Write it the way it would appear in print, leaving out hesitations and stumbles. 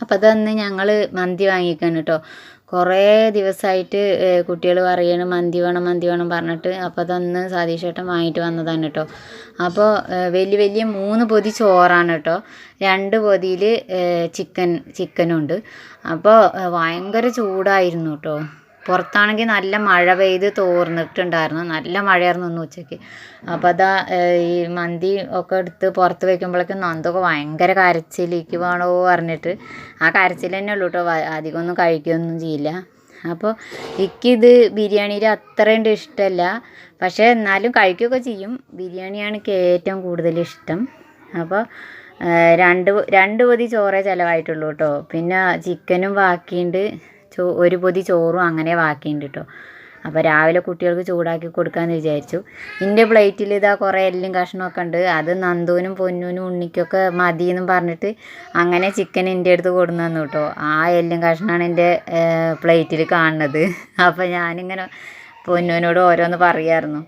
അപ്പോൾ അതന്ന് ഞങ്ങൾ മന്തി വാങ്ങിക്കാൻ കേട്ടോ. കുറേ ദിവസമായിട്ട് കുട്ടികൾ പറയണം മന്തി വേണം മന്തി വേണം പറഞ്ഞിട്ട്. അപ്പോൾ അതന്ന് സതീഷ് ഏട്ടൻ വാങ്ങിയിട്ട് വന്നതാണ് കേട്ടോ. അപ്പോൾ വലിയ വലിയ 3 പൊതി ചോറാണ് കേട്ടോ. 2 പൊതിയിൽ ചിക്കനും ഉണ്ട്. അപ്പോൾ ഭയങ്കര ചൂടായിരുന്നു കേട്ടോ. പുറത്താണെങ്കിൽ നല്ല മഴ പെയ്ത് തോർന്നിട്ടുണ്ടായിരുന്നു. നല്ല മഴയായിരുന്നു ഇന്ന് ഉച്ചയ്ക്ക്. അപ്പോൾ അതാ ഈ മന്തി ഒക്കെ എടുത്ത് പുറത്ത് വയ്ക്കുമ്പോഴേക്കും നന്ദൊക്കെ ഭയങ്കര കരച്ചിലേക്ക് വേണോ പറഞ്ഞിട്ട്. ആ കരച്ചിൽ തന്നെ ഉള്ളൂ കേട്ടോ. അധികമൊന്നും കഴിക്കുകയൊന്നും ചെയ്യില്ല. അപ്പോൾ എനിക്കിത് ബിരിയാണിയിൽ അത്രയും ഇഷ്ടമല്ല. പക്ഷേ എന്നാലും കഴിക്കുകയൊക്കെ ചെയ്യും. ബിരിയാണിയാണ് എനിക്ക് ഏറ്റവും കൂടുതൽ ഇഷ്ടം. അപ്പോൾ രണ്ട് പൊതി ചോറേ ചിലവായിട്ടുള്ളൂ കേട്ടോ. പിന്നെ ചിക്കനും ബാക്കിയുണ്ട്. 1 പൊതി ചോറും അങ്ങനെ ബാക്കിയുണ്ട് കേട്ടോ. അപ്പോൾ രാവിലെ കുട്ടികൾക്ക് ചൂടാക്കി കൊടുക്കാമെന്ന് വിചാരിച്ചു. എൻ്റെ പ്ലേറ്റിൽ ഇതാ കുറേ എല്ലും കഷ്ണമൊക്കെ ഉണ്ട്. അത് നന്ദുവിനും പൊന്നൂനും ഉണ്ണിക്കൊക്കെ മതിയെന്നും പറഞ്ഞിട്ട് അങ്ങനെ ചിക്കൻ എൻ്റെ അടുത്ത് കൊടുന്നു തന്നു കേട്ടോ. ആ എല്ലും കഷ്ണമാണ് എൻ്റെ പ്ലേറ്റിൽ കാണുന്നത്. അപ്പോൾ ഞാനിങ്ങനെ പൊന്നൂനോട് ഓരോന്ന് പറയായിരുന്നു.